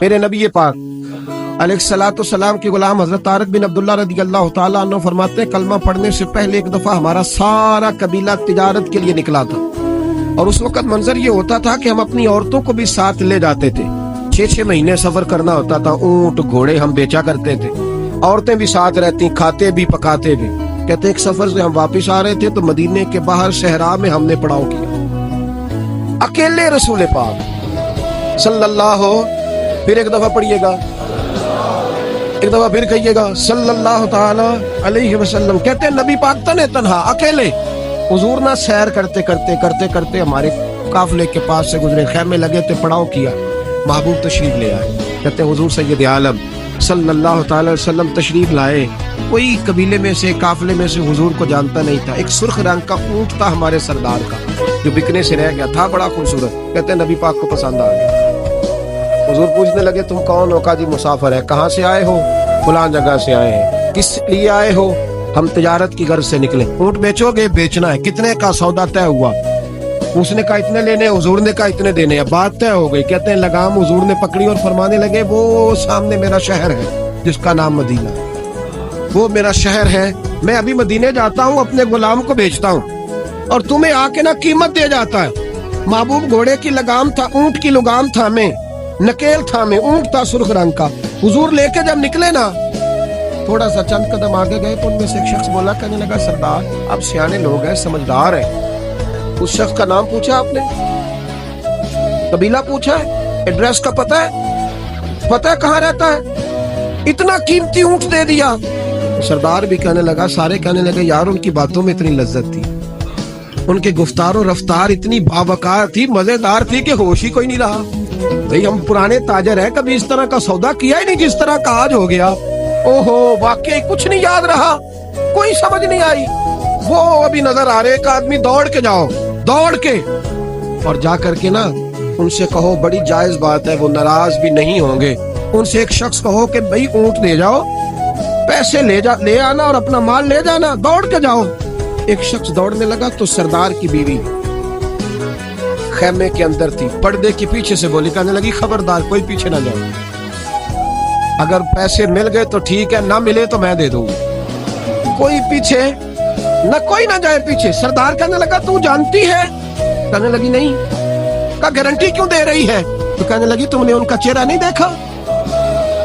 میرے نبی پاک علیہ الصلوۃ والسلام کے غلام حضرت طارق بن عبداللہ رضی اللہ تعالیٰ عنہ فرماتے ہیں کلمہ پڑھنے سے پہلے ایک دفعہ ہمارا سارا قبیلہ تجارت کے لیے نکلا تھا، اور اس وقت منظر یہ ہوتا تھا کہ ہم اپنی عورتوں کو بھی ساتھ لے جاتے تھے۔ 6 مہینے سفر کرنا ہوتا تھا، اونٹ گھوڑے ہم بیچا کرتے تھے، عورتیں بھی ساتھ رہتی، کھاتے بھی پکاتے بھی۔ کہتے ایک سفر سے ہم واپس آ رہے تھے تو مدینے کے باہر صحرا میں ہم نے پڑاؤ کیا، اکیلے رسول پاک صلی اللہ پھر ایک دفعہ پڑھیے گا، ایک دفعہ پھر کہیے گا صلی اللہ تعالی علیہ وسلم۔ کہتے ہیں نبی پاک تنہا اکیلے حضور نہ سیر کرتے کرتے ہمارے قافلے کے پاس سے گزرے، خیمے لگے تھے، پڑاؤ کیا، محبوب تشریف لے آئے۔ کہتے ہیں حضور سید عالم صلی اللہ تعالی وسلم تشریف لائے، کوئی قبیلے میں سے قافلے میں سے حضور کو جانتا نہیں تھا۔ ایک سرخ رنگ کا اونٹ تھا ہمارے سردار کا جو بکنے سے رہ گیا تھا، بڑا خوبصورت۔ کہتے ہیں نبی پاک کو پسند آ گیا۔ حضور پوچھنے لگے تم کون ہو؟ کہا جی مسافر ہے۔ کہاں سے آئے ہو؟ فلاں جگہ سے آئے ہیں۔ کس لیے آئے ہو؟ ہم تجارت کی غرض سے نکلے۔ اونٹ بیچو گے؟ بیچنا ہے۔ کتنے کا سودا طے ہوا؟ اس نے کہا اتنے لینے، حضور نے کہا اتنے دینے۔ اب بات طے ہو گئی۔ کہتے ہیں لگام حضور نے پکڑی اور فرمانے لگے وہ سامنے میرا شہر ہے جس کا نام مدینہ، وہ میرا شہر ہے، میں ابھی مدینے جاتا ہوں، اپنے غلام کو بیچتا ہوں اور تمہیں آ کے نا قیمت دے جاتا ہے۔ محبوب گھوڑے کی لگام تھا، اونٹ کی لگام تھا، میں نکیل تھا، میں اونٹ تھا سرخ رنگ کا۔ حضور لے کے جب نکلے نا تھوڑا سا چند قدم آگے گئے تو ان میں سے ایک شخص بولا، کہنے لگا سردار آپ سیانے لوگ ہیں، سمجھدار ہیں۔ اس شخص کا نام پوچھا آپ نے، قبیلہ پوچھا ہے، ایڈریس کا پتہ ہے کہاں رہتا ہے، اتنا قیمتی اونٹ دے دیا۔ سردار بھی کہنے لگا، سارے کہنے لگے یار ان کی باتوں میں اتنی لذت تھی، ان کے گفتار و رفتار اتنی باوقار تھی، مزیدار تھی کہ ہوش ہی کوئی نہیں رہا۔ بھئی ہم پرانے تاجر ہیں، کبھی اس طرح کا سودا کیا ہی نہیں جس طرح کا آج ہو گیا۔ اوہو واقعی کچھ نہیں یاد رہا، کوئی سمجھ نہیں آئی۔ وہ ابھی نظر آ رہے، ایک آدمی دوڑ کے جاؤ، دوڑ کے اور جا کر کے نا ان سے کہو، بڑی جائز بات ہے، وہ ناراض بھی نہیں ہوں گے۔ ان سے ایک شخص کہو کہ بھئی اونٹ دے جاؤ، پیسے لے آنا اور اپنا مال لے جانا، دوڑ کے جاؤ۔ ایک شخص دوڑنے لگا تو سردار کی بیوی خیمے کے اندر تھی، پردے کے پیچھے سے بولی، کہنے لگی خبردار کوئی پیچھے نہ جاؤ، اگر پیسے مل گئے تو ٹھیک ہے، نہ ملے تو میں دے دوں گی، کوئی پیچھے نہ، کوئی نہ جائے پیچھے۔ سردار کہنے لگا تو جانتی ہے؟ کہنے لگی نہیں۔ کہا گارنٹی کیوں دے رہی ہے؟ تو کہنے لگی تم نے ان کا چہرہ نہیں دیکھا؟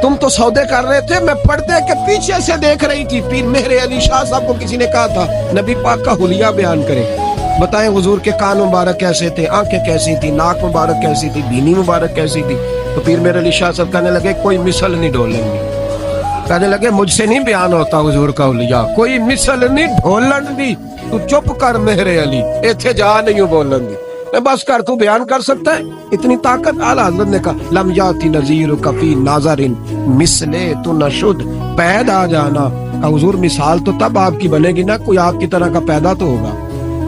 تم تو سودے کر رہے تھے، میں پردے کے پیچھے سے دیکھ رہی تھی۔ پیر مہر علی شاہ صاحب کو کسی نے کہا تھا نبی پاک کا حلیہ بیان کرے، بتائیں حضور کے کان مبارک کیسے تھے، آنکھیں کیسی تھی، ناک مبارک کیسی تھی، بینی مبارک کیسی تھی۔ تو پیر مہر علی شاہ صاحب کہنے لگے کوئی مثل نہیں ڈھولن دی، کہنے لگے مجھ سے نہیں بیان ہوتا حضور کا حلیہ، کوئی مثل نہیں ڈھولن دی، تو چپ کر مہر علی، ایتھے جا نہیں بولن دی، بس کر، تو بیان کر سکتا ہے اتنی طاقت؟ اعلیٰ حضرت نے کہا لم یاتی نذیر کفی ناظرن مثلے تو نشد، پیدا جانا۔ کہا حضور مثال تو تب آپ کی بنے گی نا، کوئی آپ کی طرح کا پیدا تو ہوگا،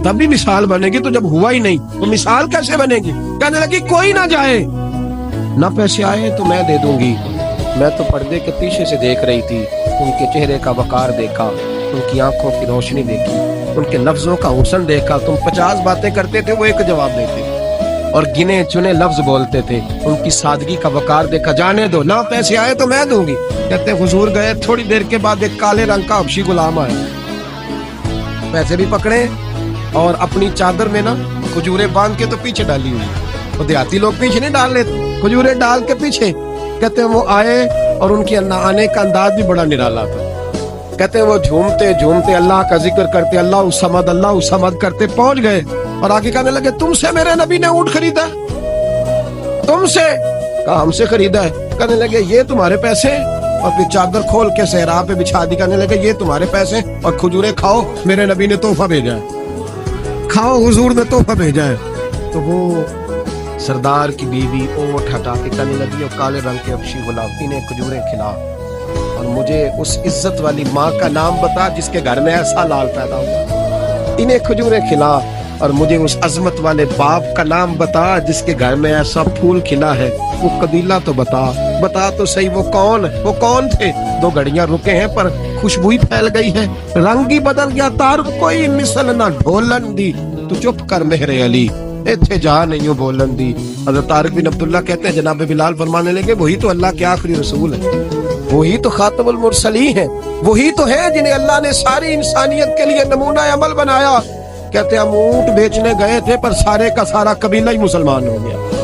تب بھی مثال بنے گی، تو جب ہوا ہی نہیں تو مثال کیسے بنے گی؟ کہنے لگی کوئی نہ جائے، نہ پیسے آئے تو میں دے دوں گی۔ میں تو پردے کے پیچھے سے دیکھ رہی تھی، ان کے چہرے کا وقار دیکھا، ان کی آنکھوں کی روشنی دیکھی، ان کے لفظوں کا حسن دیکھا۔ تم 50 باتیں کرتے تھے، وہ ایک جواب دیتے اور گنے چنے لفظ بولتے تھے، ان کی سادگی کا وقار دیکھا۔ جانے دو، نہ پیسے آئے تو میں دوں گی۔ کہتے حضور گئے، تھوڑی دیر کے بعد ایک کالے رنگ کا حبشی غلام آیا، پیسے بھی پکڑے اور اپنی چادر میں نا کھجورے باندھ کے تو پیچھے ڈالی ہوئی، وہ دیہاتی لوگ پیچھے نہیں ڈال لیتے، کھجورے ڈال کے پیچھے۔ کہتے ہیں وہ آئے اور ان کے آنے کا انداز بھی بڑا نرالا تھا۔ کہتے ہیں وہ جھومتے جھومتے اللہ کا ذکر کرتے، اللہ الصمد کرتے پہنچ گئے اور آگے کہنے لگے تم سے میرے نبی نے اونٹ خریدا؟ تم سے؟ کہا ہم سے خریدا ہے۔ کہنے لگے یہ تمہارے پیسے؟ اور پھر چادر کھول کے صحرا پہ بچھا دی، کہنے لگے یہ تمہارے پیسے اور کھجورے کھاؤ، میرے نبی نے تحفہ بھیجا ہے، کھاؤ، حضور نے تحفہ بھیجا ہے۔ تو وہ سردار کی بیوی اونٹ ہٹا کے کہنے لگی اور کالے رنگ کے حبشی غلام انہیں کھجورے کھلا اور مجھے اس عزت والی ماں کا نام بتا جس کے گھر میں ایسا لال پیدا ہوا، انہیں کھجورے کھلا، اور مجھے اس عظمت والے باپ کا نام بتا جس کے گھر میں ایسا پھول کھلا ہے، وہ قبیلہ تو بتا تو صحیح، وہ کون تھے؟ 2 گھڑیاں رکے ہیں پر خوشبو پھیل گئی ہے، رنگ ہی بدل گیا، تار کوئی مثل نہ ڈھولن دی، تو چپ کر مہر علی، اتھے جہاں نہیں ہو بولن دی. حضرت طارق بن عبداللہ کہتے ہیں جناب بلال فرمانے لگے وہی تو اللہ کے آخری رسول ہے, وہی تو خاتم المرسلین ہیں, وہی تو ہیں جنہیں اللہ نے ساری انسانیت کے لیے نمونہ عمل بنایا. کہتے ہم اونٹ بیچنے گئے تھے پر سارے کا سارا قبیلہ ہی مسلمان ہو گیا.